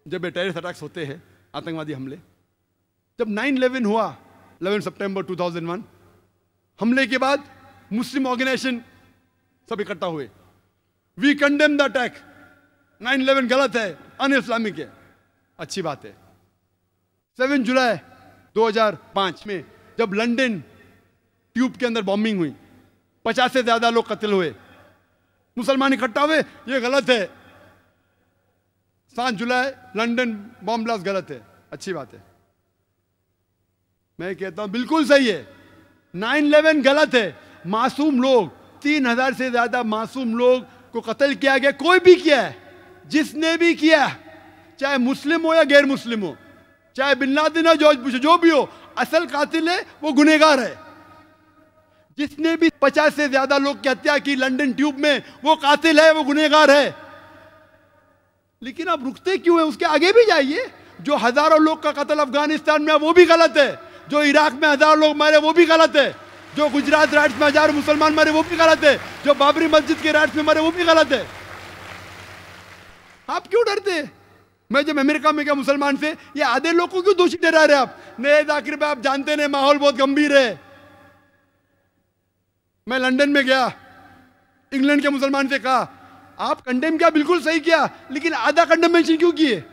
जब ये terrorist attacks होते हैं, आतंकवादी हमले, जब 9/11 हुआ 11 सितंबर 2001, हमले के बाद मुस्लिम ऑर्गेनाइजेशन सब इकट्ठा हुए, वी कंडेम द अटैक, 9/11 गलत है, अन इस्लामिक है। अच्छी बात है। 7 जुलाई 2005 में जब लंदन ट्यूब के अंदर बॉम्बिंग हुई, 50 से ज्यादा लोग कत्ल हुए, मुसलमान इकट्ठा हुए, ये गलत है। 7 जुलाई लंदन बॉम्ब ब्लास्ट गलत है। अच्छी बात है। मैं कहता हूं बिल्कुल सही है, 9/11 गलत है। मासूम लोग, 3000 से ज्यादा मासूम लोग को कत्ल किया गया, कोई भी किया है, जिसने भी किया, चाहे मुस्लिम हो या गैर मुस्लिम हो, चाहे बिन लादेन हो, जॉर्ज बुश, जो भी हो, असल कातिल है वो गुनहगार है। जिसने भी 50 से ज्यादा लोग की हत्या की लंदन ट्यूब में, वो कातिल है, वो गुनहगार है। लेकिन आप रुकते क्यों हैं? उसके आगे भी जाइए। जो हजारों लोग का कत्ल अफगानिस्तान में, वो भी गलत है। जो इराक में 1000 लोग मारे, वो भी गलत है। जो गुजरात राइट्स में 1000 मुसलमान मारे, वो भी गलत है। जो बाबरी मस्जिद के राइट्स में मारे, वो भी गलत है। आप क्यों डरते? मैं जब अमेरिका में गया मुसलमान से, ये आधे लोग को क्यों दोषी ठहरा रहे आप? नहीं जाकिर भाई, आप जानते नहीं, माहौल बहुत गंभीर है। मैं लंदन में गया, इंग्लैंड के मुसलमान से कहा, आप कंडेम किया, बिल्कुल सही किया, लेकिन आधा कंडेमेशन क्यों किए?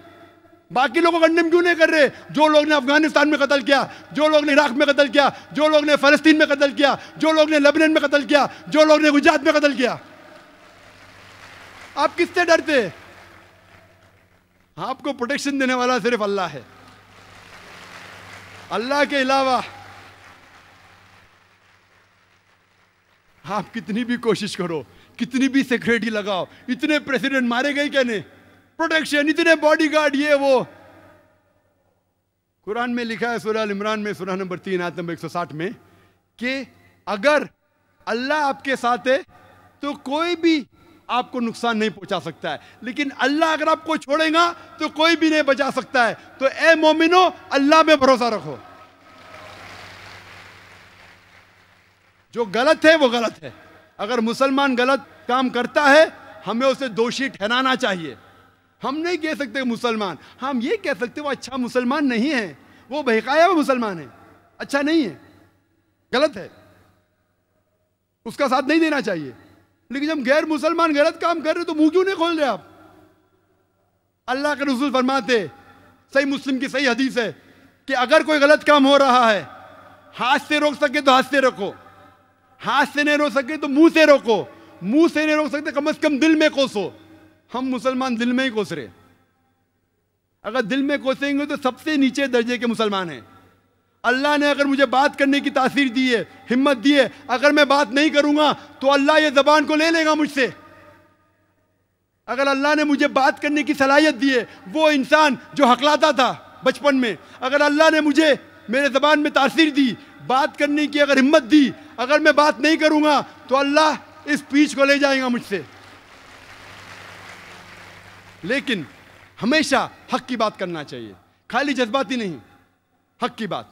बाकी लोगों को कंडेम क्यों नहीं कर रहे? जो लोग ने अफगानिस्तान में कत्ल किया, जो लोग ने इराक में कत्ल किया, जो लोग ने फलस्तीन में कत्ल किया, जो लोग ने लेबनान में कत्ल किया, जो लोग ने गुजरात में कत्ल किया, आप किससे डरते? आपको प्रोटेक्शन देने वाला सिर्फ अल्लाह है। अल्लाह के अलावा आप कितनी भी कोशिश करो, कितनी भी सिक्योरिटी लगाओ, इतने प्रेसिडेंट मारे गए क्या नहीं, प्रोटेक्शन, इतने बॉडीगार्ड, ये वो। कुरान में लिखा है सूरह अल इमरान में, सूरह नंबर 3 आयत नंबर 160 में, कि अगर अल्लाह आपके साथ है तो कोई भी आपको नुकसान नहीं पहुंचा सकता है, लेकिन अल्लाह अगर आपको छोड़ेगा तो कोई भी नहीं बचा सकता है। तो ए मोमिनो, अल्लाह में भरोसा रखो। जो गलत है वो गलत है। अगर मुसलमान गलत काम करता है, हमें उसे दोषी ठहराना चाहिए। हम नहीं कह सकते मुसलमान, हम ये कह सकते वो अच्छा मुसलमान नहीं है, वो बहकाया हुआ मुसलमान है, अच्छा नहीं है, गलत है, उसका साथ नहीं देना चाहिए। लेकिन जब गैर मुसलमान गलत काम कर रहे तो मुंह क्यों नहीं खोल रहे आप? अल्लाह के रसूल फरमाते, सही मुस्लिम की सही हदीस है, कि अगर कोई गलत काम हो रहा है, हाथ से रोक सके तो हाथ से रोको, हाथ से नहीं रोक सके तो मुंह से रोको, मुंह से नहीं रोक सकते कम से कम दिल में कोसो। हम मुसलमान दिल में ही कोस रहे। अगर दिल में कोसेंगे तो सबसे नीचे दर्जे के मुसलमान हैं। अल्लाह ने अगर मुझे बात करने की तासीर दी है, हिम्मत दी है, अगर मैं बात नहीं करूंगा तो अल्लाह ये जबान को ले लेगा मुझसे। अगर अल्लाह ने मुझे बात करने की सलाहियत दी है, वो इंसान जो हकलाता था बचपन में, अगर अल्लाह ने मुझे मेरे जबान में तासीर दी, बात करने की अगर हिम्मत दी, अगर मैं बात नहीं करूंगा तो अल्लाह इस पीछ को ले जाएगा मुझसे। लेकिन हमेशा हक की बात करना चाहिए, खाली जज्बाती नहीं, हक की बात।